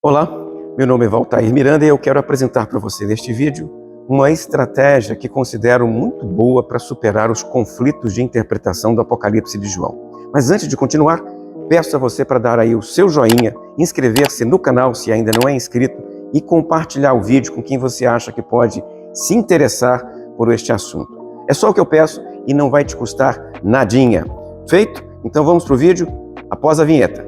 Olá, meu nome é Valtair Miranda e eu quero apresentar para você neste vídeo uma estratégia que considero muito boa para superar os conflitos de interpretação do Apocalipse de João. Mas antes de continuar, peço a você para dar aí o seu joinha, inscrever-se no canal se ainda não é inscrito e compartilhar o vídeo com quem você acha que pode se interessar por este assunto. É só o que eu peço e não vai te custar nadinha. Feito? Então vamos para o vídeo após a vinheta.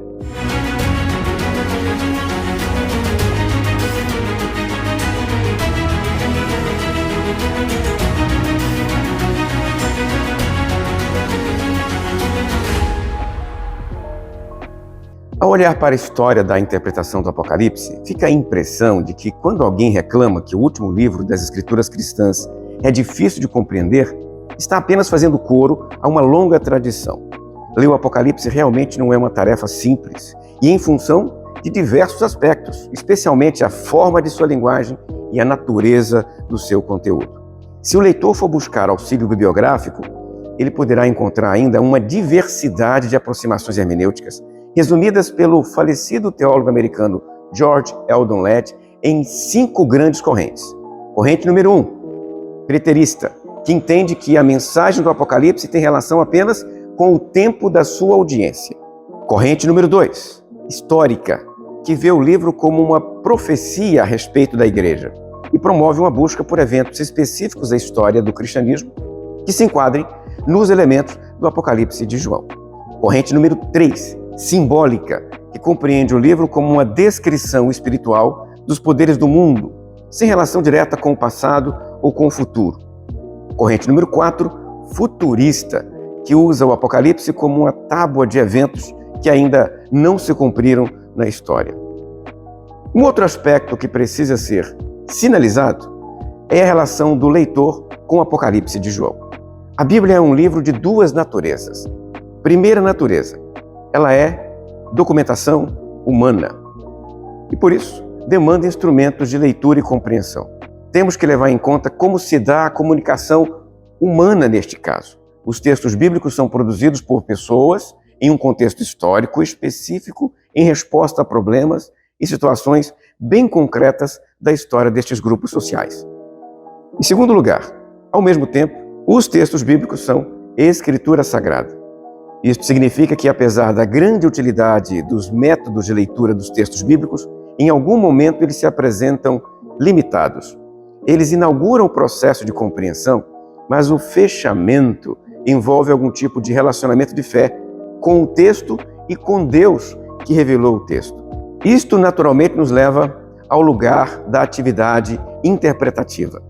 Ao olhar para a história da interpretação do Apocalipse, fica a impressão de que quando alguém reclama que o último livro das Escrituras cristãs é difícil de compreender, está apenas fazendo coro a uma longa tradição. Ler o Apocalipse realmente não é uma tarefa simples, e em função de diversos aspectos, especialmente a forma de sua linguagem e a natureza do seu conteúdo. Se o leitor for buscar auxílio bibliográfico, ele poderá encontrar ainda uma diversidade de aproximações hermenêuticas, resumidas pelo falecido teólogo americano George Eldon Ladd em 5 grandes correntes. Corrente número 1, preterista, que entende que a mensagem do Apocalipse tem relação apenas com o tempo da sua audiência. Corrente número 2, histórica, que vê o livro como uma profecia a respeito da igreja e promove uma busca por eventos específicos da história do cristianismo que se enquadrem nos elementos do Apocalipse de João. Corrente número 3, simbólica, que compreende o livro como uma descrição espiritual dos poderes do mundo, sem relação direta com o passado ou com o futuro. Corrente número 4, futurista, que usa o Apocalipse como uma tábua de eventos que ainda não se cumpriram na história. Um outro aspecto que precisa ser sinalizado é a relação do leitor com o Apocalipse de João. A Bíblia é um livro de 2 naturezas. Primeira natureza, ela é documentação humana e, por isso, demanda instrumentos de leitura e compreensão. Temos que levar em conta como se dá a comunicação humana neste caso. Os textos bíblicos são produzidos por pessoas em um contexto histórico específico em resposta a problemas e situações bem concretas da história destes grupos sociais. Em segundo lugar, ao mesmo tempo, os textos bíblicos são escritura sagrada. Isso significa que, apesar da grande utilidade dos métodos de leitura dos textos bíblicos, em algum momento eles se apresentam limitados. Eles inauguram o processo de compreensão, mas o fechamento envolve algum tipo de relacionamento de fé com o texto e com Deus que revelou o texto. Isto naturalmente nos leva ao lugar da atividade interpretativa.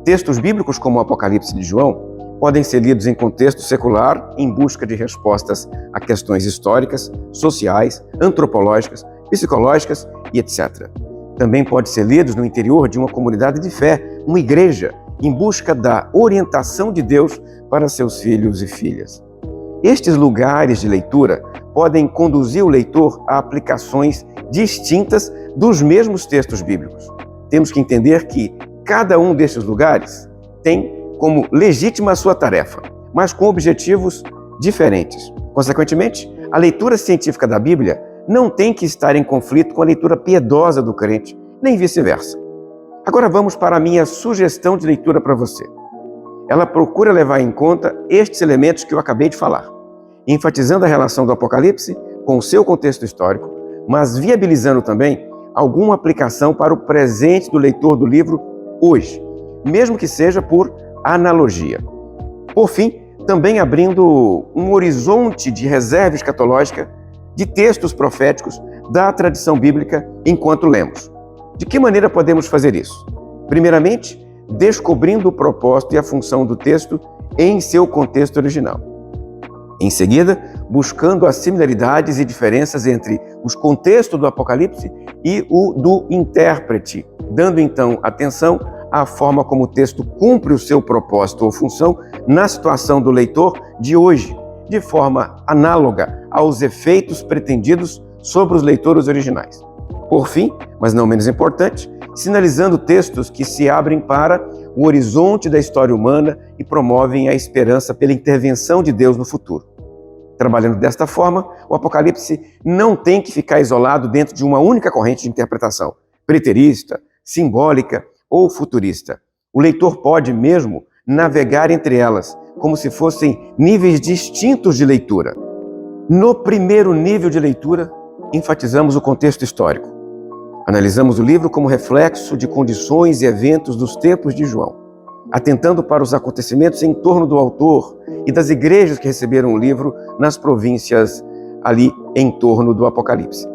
Textos bíblicos como o Apocalipse de João podem ser lidos em contexto secular, em busca de respostas a questões históricas, sociais, antropológicas, psicológicas e etc. Também pode ser lidos no interior de uma comunidade de fé, uma igreja, em busca da orientação de Deus para seus filhos e filhas. Estes lugares de leitura podem conduzir o leitor a aplicações distintas dos mesmos textos bíblicos. Temos que entender que cada um destes lugares tem como legítima a sua tarefa, mas com objetivos diferentes. Consequentemente, a leitura científica da Bíblia não tem que estar em conflito com a leitura piedosa do crente, nem vice-versa. Agora vamos para a minha sugestão de leitura para você. Ela procura levar em conta estes elementos que eu acabei de falar, enfatizando a relação do Apocalipse com o seu contexto histórico, mas viabilizando também alguma aplicação para o presente do leitor do livro hoje, mesmo que seja por analogia. Por fim, também abrindo um horizonte de reserva escatológica de textos proféticos da tradição bíblica enquanto lemos. De que maneira podemos fazer isso? Primeiramente, descobrindo o propósito e a função do texto em seu contexto original. Em seguida, buscando as similaridades e diferenças entre os contextos do Apocalipse e o do intérprete, dando então atenção à forma como o texto cumpre o seu propósito ou função na situação do leitor de hoje, de forma análoga aos efeitos pretendidos sobre os leitores originais. Por fim, mas não menos importante, sinalizando textos que se abrem para o horizonte da história humana e promovem a esperança pela intervenção de Deus no futuro. Trabalhando desta forma, o Apocalipse não tem que ficar isolado dentro de uma única corrente de interpretação, preterista, simbólica ou futurista. O leitor pode mesmo navegar entre elas, como se fossem níveis distintos de leitura. No primeiro nível de leitura, enfatizamos o contexto histórico. Analisamos o livro como reflexo de condições e eventos dos tempos de João, atentando para os acontecimentos em torno do autor e das igrejas que receberam o livro nas províncias ali em torno do Apocalipse.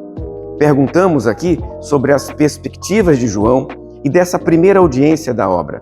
Perguntamos aqui sobre as perspectivas de João e dessa primeira audiência da obra.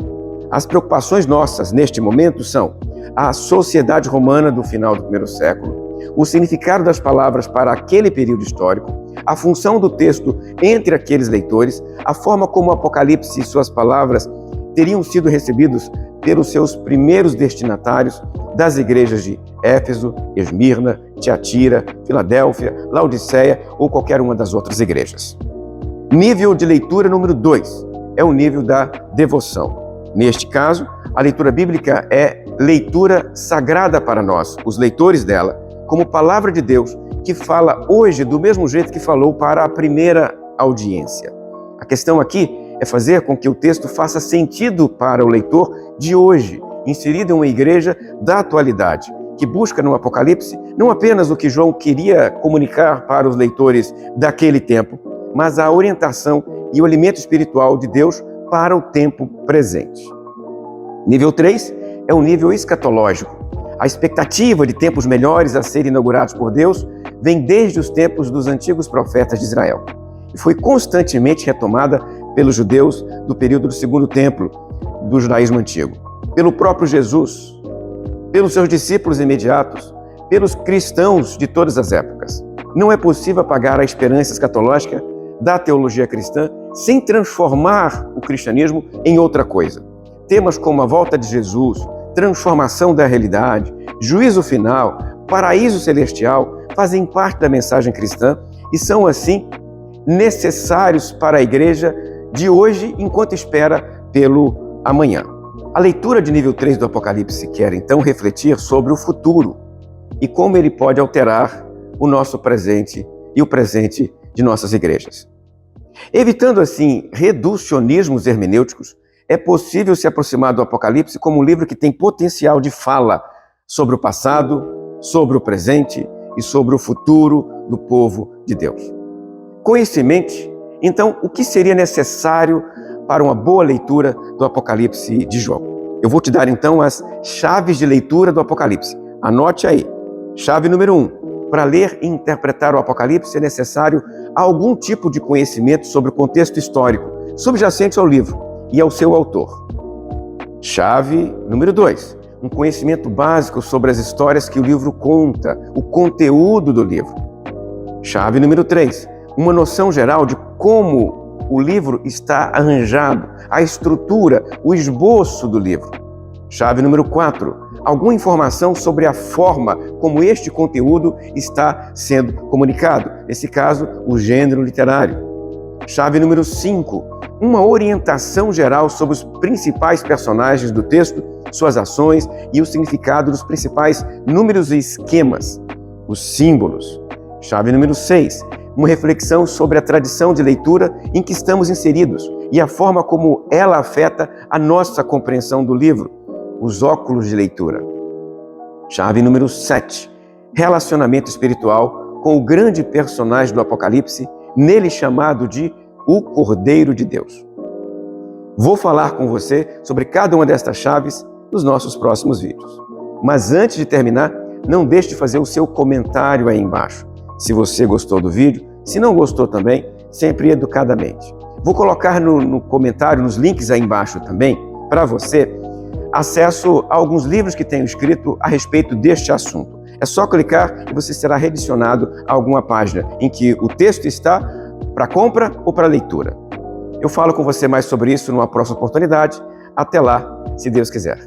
As preocupações nossas neste momento são a sociedade romana do final do primeiro século, o significado das palavras para aquele período histórico, a função do texto entre aqueles leitores, a forma como o Apocalipse e suas palavras teriam sido recebidos pelos seus primeiros destinatários das igrejas de Éfeso, Esmirna, Tiatira, Filadélfia, Laodiceia ou qualquer uma das outras igrejas. Nível de leitura número 2 é o nível da devoção. Neste caso, a leitura bíblica é leitura sagrada para nós, os leitores dela, como palavra de Deus, que fala hoje do mesmo jeito que falou para a primeira audiência. A questão aqui é fazer com que o texto faça sentido para o leitor de hoje, inserido em uma igreja da atualidade, que busca no Apocalipse não apenas o que João queria comunicar para os leitores daquele tempo, mas a orientação e o alimento espiritual de Deus para o tempo presente. Nível 3 é o nível escatológico. A expectativa de tempos melhores a serem inaugurados por Deus vem desde os tempos dos antigos profetas de Israel e foi constantemente retomada pelos judeus do período do Segundo Templo do judaísmo antigo, pelo próprio Jesus, pelos seus discípulos imediatos, pelos cristãos de todas as épocas. Não é possível apagar a esperança escatológica da teologia cristã sem transformar o cristianismo em outra coisa. Temas como a volta de Jesus, transformação da realidade, juízo final, paraíso celestial fazem parte da mensagem cristã e são, assim, necessários para a igreja de hoje enquanto espera pelo amanhã. A leitura de nível 3 do Apocalipse quer, então, refletir sobre o futuro e como ele pode alterar o nosso presente e o presente de nossas igrejas. Evitando, assim, reducionismos hermenêuticos, é possível se aproximar do Apocalipse como um livro que tem potencial de fala sobre o passado, sobre o presente e sobre o futuro do povo de Deus. Com isso em mente, então, o que seria necessário para uma boa leitura do Apocalipse de João? Eu vou te dar, então, as chaves de leitura do Apocalipse. Anote aí. Chave número 1. Para ler e interpretar o Apocalipse é necessário algum tipo de conhecimento sobre o contexto histórico subjacente ao livro e ao seu autor. Chave número 2. Um conhecimento básico sobre as histórias que o livro conta, o conteúdo do livro. Chave número 3. Uma noção geral de como o livro está arranjado, a estrutura, o esboço do livro. Chave número 4. Alguma informação sobre a forma como este conteúdo está sendo comunicado, nesse caso, o gênero literário. Chave número 5. Uma orientação geral sobre os principais personagens do texto, suas ações e o significado dos principais números e esquemas, os símbolos. Chave número 6. Uma reflexão sobre a tradição de leitura em que estamos inseridos e a forma como ela afeta a nossa compreensão do livro, os óculos de leitura. Chave número 7. Relacionamento espiritual com o grande personagem do Apocalipse, nele chamado de o Cordeiro de Deus. Vou falar com você sobre cada uma destas chaves nos nossos próximos vídeos. Mas antes de terminar, não deixe de fazer o seu comentário aí embaixo. Se você gostou do vídeo, se não gostou também, sempre educadamente. Vou colocar no comentário, nos links aí embaixo também, para você, acesso a alguns livros que tenho escrito a respeito deste assunto. É só clicar e você será redirecionado a alguma página em que o texto está para compra ou para leitura. Eu falo com você mais sobre isso numa próxima oportunidade. Até lá, se Deus quiser.